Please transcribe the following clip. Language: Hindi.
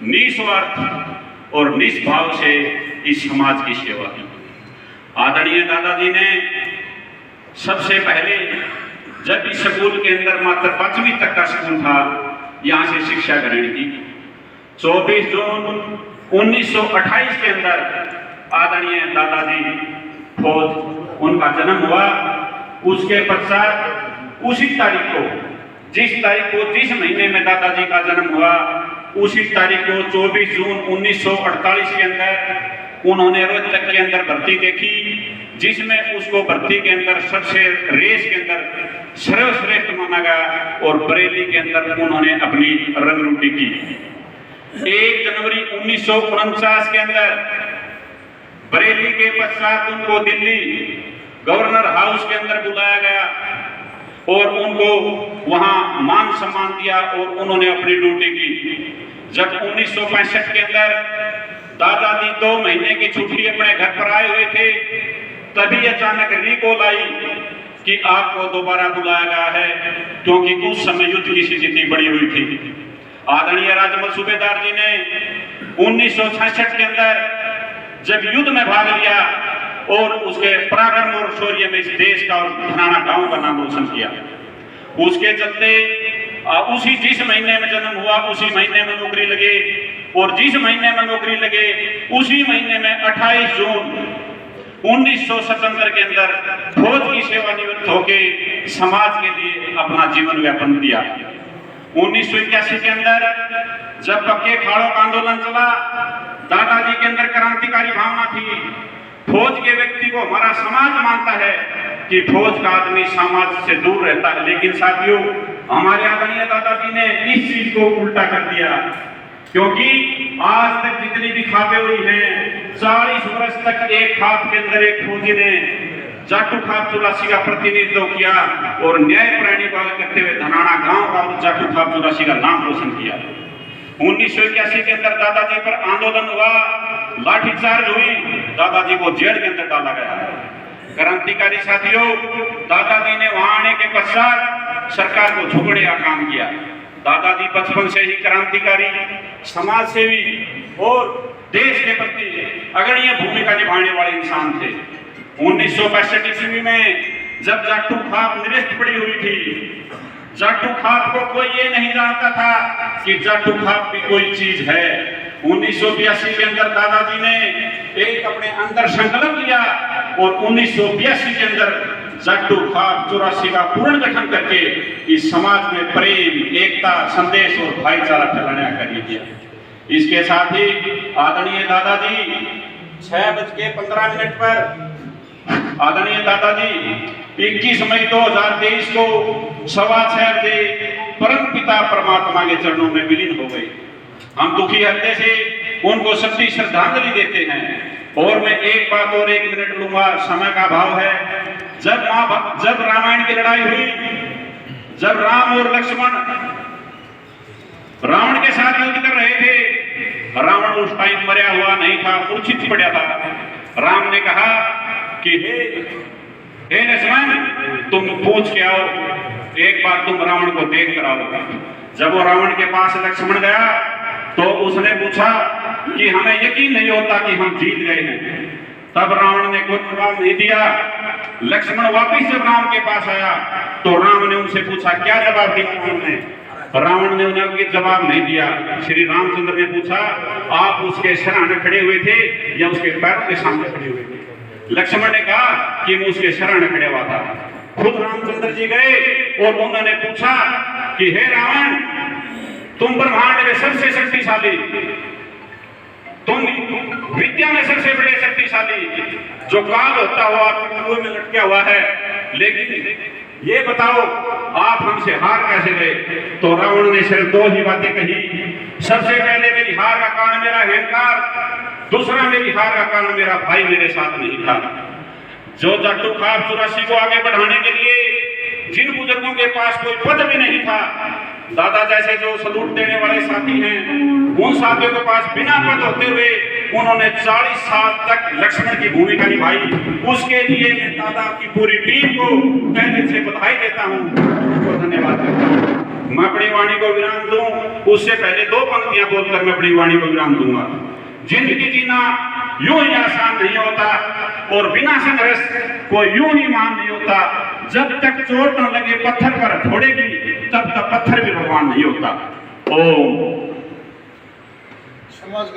निस्वार्थ और निष्भाव से इस समाज की सेवा की। आदरणीय दादाजी ने सबसे पहले जब इस स्कूल के अंदर मात्र 5वीं तक का स्कूल था, यहाँ से शिक्षा ग्रहण की। 24 जून 1928 के अंदर आदरणीय दादाजी फौज उनका जन्म हुआ। उसके पश्चात उसी तारीख को, जिस महीने में दादाजी का जन्म हुआ, उसी तारीख को 24 जून 1948 के अंदर उन्होंने रोहतक के अंदर भर्ती देखी, जिसमें उसको भर्ती के अंदर सबसे रेस के अंदर सर्वश्रेष्ठ माना गया और बरेली के अंदर उन्होंने अपनी रंगरूटी की। 1 जनवरी 1949 के अंदर बरेली के पश्चात उनको दिल्ली गवर्नर हाउस के अंदर बुलाया गया और उनको वहां मान सम्मान दिया और उन्होंने अपनी ड्यूटी की। जब 1965 के अंदर दादाजी 2 महीने की छुट्टी अपने घर पर आए हुए थे, तभी अचानक रिकॉल आई कि आपको दोबारा बुलाया गया है, क्योंकि उस समय युद्ध की स्थिति बढ़ी हुई थी। आदरणीय राजमल सूबेदार जी ने 1966 के अंदर जब युद्ध में भाग लिया और उसके पराक्रम और शौर्य में इस देश का और धनाना गांव का नाम रोशन किया, उसके चलते जिस महीने में जन्म हुआ उसी महीने में नौकरी लगे और जिस महीने में नौकरी लगे उसी महीने में 28 जून 1977 के अंदर फौज की सेवानिवृत्त होकर समाज के लिए अपना जीवन व्यापन दिया। 1981 के अंदर जब पक्के खाड़ों का आंदोलन चला, दादाजी के अंदर क्रांतिकारी भावना थी। फौज के व्यक्ति को हमारा समाज मानता है कि फौज का आदमी समाज से दूर रहता है, लेकिन साथियों हमारे आदरणीय दादाजी ने इस चीज को उल्टा कर दिया, क्योंकि आज तक जितनी भी खापें हुई हैं 40 वर्ष तक एक खाप के अंदर एक फौजी ने जाटू खाप 84 का प्रतिनिधित्व किया और न्यायप्राणी करते हुए धनाना गांव का और जाटू खाप 84 का नाम रोशन किया। 1981 के अंदर दादाजी पर आंदोलन हुआ, लाठीचार्ज हुई, दादाजी को जेल के अंदर डाला गया। क्रांतिकारी साथियों, दादाजी ने वहां आने के पश्चात सरकार को झुकने का काम किया। दादाजी बचपन से ही क्रांतिकारी, समाज सेवी और देश के प्रति अग्रणी भूमिका निभाने वाले इंसान थे। 1965 ईस्वी में जब जाटू खाप निरस्त पड़ी हुई थी, जाटू खाप को कोई ये नहीं जानता था कि जाटू खाप भी कोई चीज है। 1982 के अंदर दादाजी ने एक अपने अंदर संकल्प लिया और 1982 के अंदर जाटू खाप 84 का पूर्ण गठन करके इस समाज में प्रेम, एकता, संदेश और भाईचारा फैलाने का कार्य किया। इसके साथ ही आदरणीय दादाजी 6:15 पर आदरणीय दादाजी 21 मई 2023 को 6:15 बजे परम पिता परमात्मा के चरणों में विलीन हो गए। हम दुखी हृदय से उनको सच्ची श्रद्धांजलि देते हैं। और मैं एक बात और 1 मिनट लूंगा, समय का भाव है। जब रामायण की लड़ाई हुई, जब राम और लक्ष्मण रावण के साथ युद्ध कर रहे थे, रावण उस टाइम मरा हुआ नहीं था, मूर्छित पड़ा था। राम ने कहा कि हे लक्ष्मण, तुम पूछ के आओ, एक बार तुम रावण को देख कर आओ। जब वो रावण के पास लक्ष्मण गया तो उसने पूछा कि हमें यकीन नहीं होता कि हम जीत गए हैं। तब रावण ने कोई जवाब नहीं दिया। लक्ष्मण वापिस जब राम के पास आया तो राम ने उनसे पूछा क्या जवाब दिया उन्होंने। रावण ने उन्हें जवाब नहीं दिया। श्री रामचंद्र ने पूछा आप उसके शरण खड़े हुए थे या उसके पैरों के सामने खड़े हुए थे। लक्ष्मण ने कहा कि मैं उसके शरण खड़े हुआ था। खुद रामचंद्र जी गए और उन्होंने पूछा कि हे रावण, तुम ब्रह्मांड में सबसे शक्तिशाली, तुम विद्या में सबसे बड़े शक्तिशाली, जो काल होता हुआ आपके कुएं में लटका हुआ है, लेकिन ये बताओ आप हमसे हार कैसे गए। तो रावण ने सिर्फ 2 ही बातें कही। सबसे पहले मेरी हार का कारण मेरा अहंकार, दूसरा मेरी हार का कारण मेरा भाई मेरे साथ नहीं था। जो जाटू खाप 84 को आगे बढ़ाने के लिए जिन बुजुर्गों के पास कोई पद भी नहीं था, दादा जैसे जो सलूट देने वाले साथी हैं, उन साथियों के पास बिना पद होते हुए उन्होंने 40 साल तक लक्ष्मण की भूमिका निभाई। उसके लिए मैं दादा की पूरी टीम को पहले से बधाई देता हूँ, धन्यवाद करता हूँ। मैं अपनी वाणी को विराम दूं, उससे पहले 2 पंक्तियां बोलकर मैं अपनी वाणी को विराम दूंगा। जिंदगी जीना यूं ही आसान नहीं होता और बिना संघर्ष को यूं ही मान नहीं होता। जब तक चोट न लगे पत्थर पर घोड़े की, तब तक पत्थर भी भगवान नहीं होता। ओम। समाज